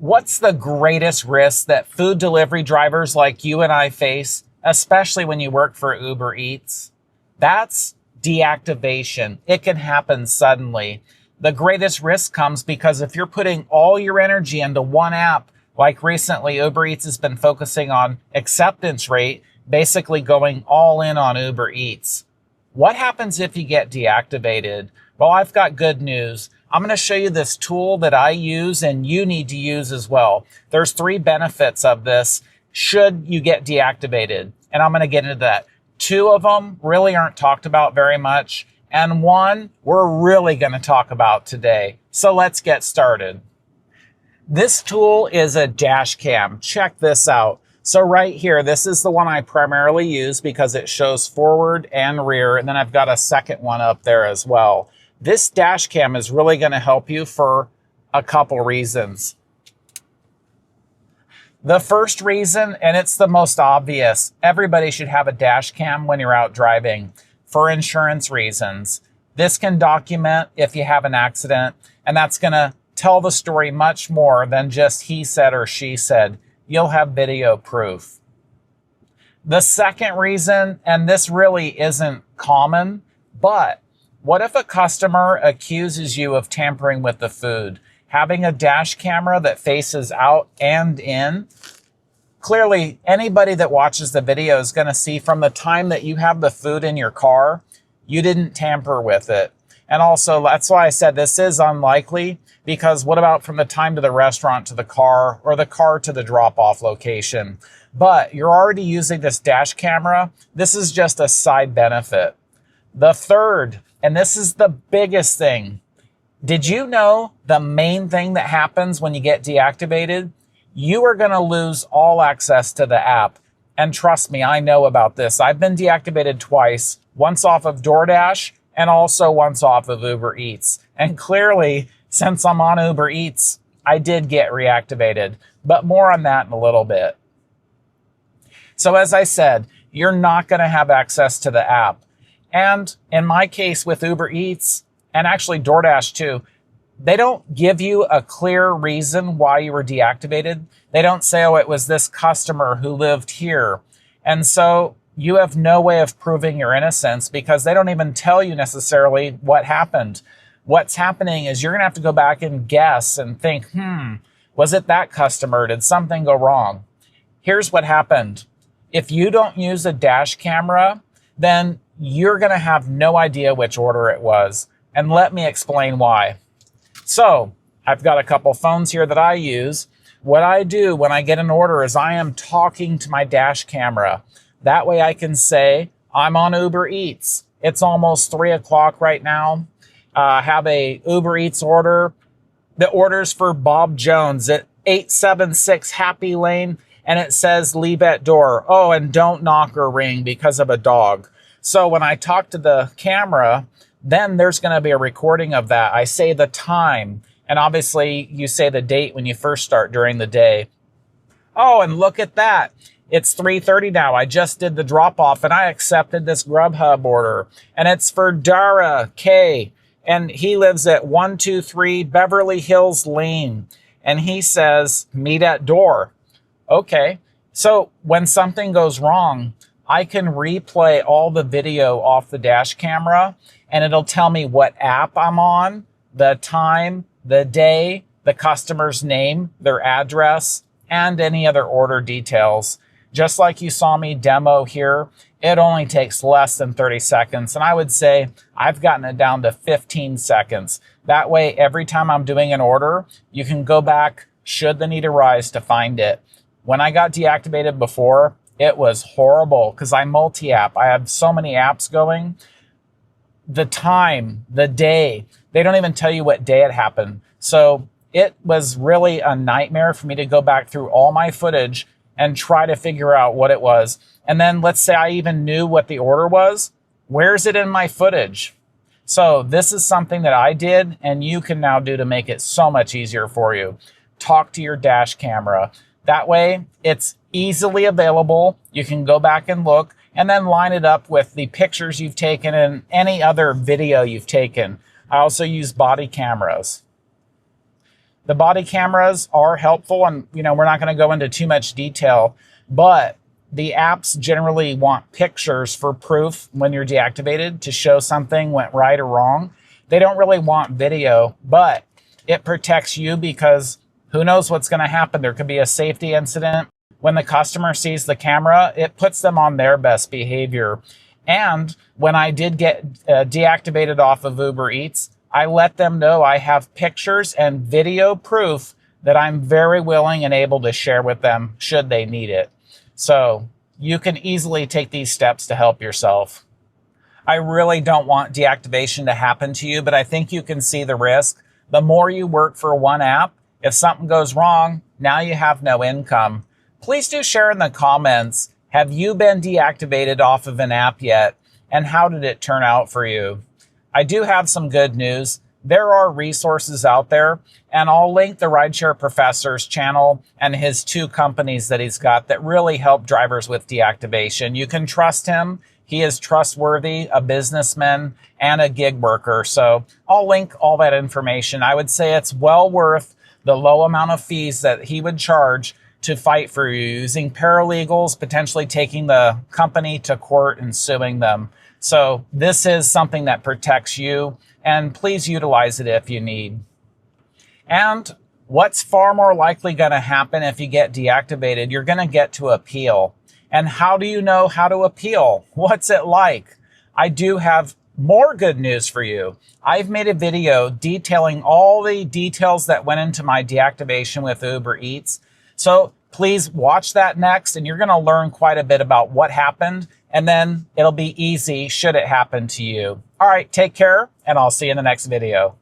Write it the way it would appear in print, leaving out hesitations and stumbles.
What's the greatest risk that food delivery drivers like you and I face, especially when you work for Uber Eats? That's deactivation. It can happen suddenly. The greatest risk comes because if you're putting all your energy into one app, like recently Uber Eats has been focusing on acceptance rate, basically going all in on Uber Eats. What happens if you get deactivated? Well, I've got good news. I'm going to show you this tool that I use and you need to use as well. There's 3 benefits of this should you get deactivated, and I'm going to get into that. 2 of them really aren't talked about very much, and 1 we're really going to talk about today. So let's get started. This tool is a dash cam. Check this out. So right here, this is the one I primarily use because it shows forward and rear, and then I've got a second one up there as well. This dash cam is really going to help you for a couple reasons. The first reason, and it's the most obvious, everybody should have a dash cam when you're out driving for insurance reasons. This can document if you have an accident, and that's going to tell the story much more than just he said or she said. You'll have video proof. The second reason, and this really isn't common, but what if a customer accuses you of tampering with the food? Having a dash camera that faces out and in, clearly anybody that watches the video is going to see from the time that you have the food in your car, you didn't tamper with it. And also, that's why I said this is unlikely, because what about from the time to the restaurant to the car, or the car to the drop-off location? But you're already using this dash camera. This is just a side benefit. The third, and this is the biggest thing. Did you know the main thing that happens when you get deactivated? You are going to lose all access to the app. And trust me, I know about this. I've been deactivated twice, once off of DoorDash and also once off of Uber Eats. And clearly, since I'm on Uber Eats, I did get reactivated, but more on that in a little bit. So as I said, you're not going to have access to the app. And in my case with Uber Eats, and actually DoorDash too, they don't give you a clear reason why you were deactivated. They don't say, oh, it was this customer who lived here. And so you have no way of proving your innocence because they don't even tell you necessarily what happened. What's happening is you're going to have to go back and guess and think, was it that customer? Did something go wrong? Here's what happened. If you don't use a dash camera, then you're going to have no idea which order it was. And let me explain why. So I've got a couple phones here that I use. What I do when I get an order is I am talking to my dash camera. That way I can say, I'm on Uber Eats. It's almost 3 o'clock right now. I have a Uber Eats order. The order's for Bob Jones at 876 Happy Lane, and it says leave at door. Oh, and don't knock or ring because of a dog. So when I talk to the camera, then there's going to be a recording of that. I say the time, and obviously you say the date when you first start during the day. Oh, and look at that. It's 3:30 now. I just did the drop-off, and I accepted this Grubhub order, and it's for Dara K., and he lives at 123 Beverly Hills Lane, and he says, meet at door. Okay, so when something goes wrong, I can replay all the video off the dash camera, and it'll tell me what app I'm on, the time, the day, the customer's name, their address, and any other order details. Just like you saw me demo here, it only takes less than 30 seconds. And I would say I've gotten it down to 15 seconds. That way, every time I'm doing an order, you can go back, should the need arise, to find it. When I got deactivated before, it was horrible because I multi-app. I have so many apps going. The time, the day, they don't even tell you what day it happened. So it was really a nightmare for me to go back through all my footage and try to figure out what it was. And then let's say I even knew what the order was. Where's it in my footage? So this is something that I did and you can now do to make it so much easier for you. Talk to your dash camera. That way it's easily available. You can go back and look and then line it up with the pictures you've taken and any other video you've taken. I also use body cameras. The body cameras are helpful, and we're not going to go into too much detail, but the apps generally want pictures for proof when you're deactivated to show something went right or wrong. They don't really want video, but it protects you because who knows what's going to happen. There could be a safety incident. When the customer sees the camera, it puts them on their best behavior. And when I did get deactivated off of UberEats, I let them know I have pictures and video proof that I'm very willing and able to share with them should they need it. So you can easily take these steps to help yourself. I really don't want deactivation to happen to you, but I think you can see the risk. The more you work for one app, if something goes wrong, now you have no income. Please do share in the comments, have you been deactivated off of an app yet? And how did it turn out for you? I do have some good news. There are resources out there, and I'll link the Rideshare Professor's channel and his 2 companies that he's got that really help drivers with deactivation. You can trust him. He is trustworthy, a businessman, and a gig worker. So I'll link all that information. I would say it's well worth the low amount of fees that he would charge to fight for you, using paralegals, potentially taking the company to court and suing them. So this is something that protects you, and please utilize it if you need. And what's far more likely going to happen if you get deactivated, you're going to get to appeal. And how do you know how to appeal? What's it like? I do have more good news for you. I've made a video detailing all the details that went into my deactivation with UberEats. So please watch that next, and you're going to learn quite a bit about what happened, and then it'll be easy should it happen to you. All right, take care, and I'll see you in the next video.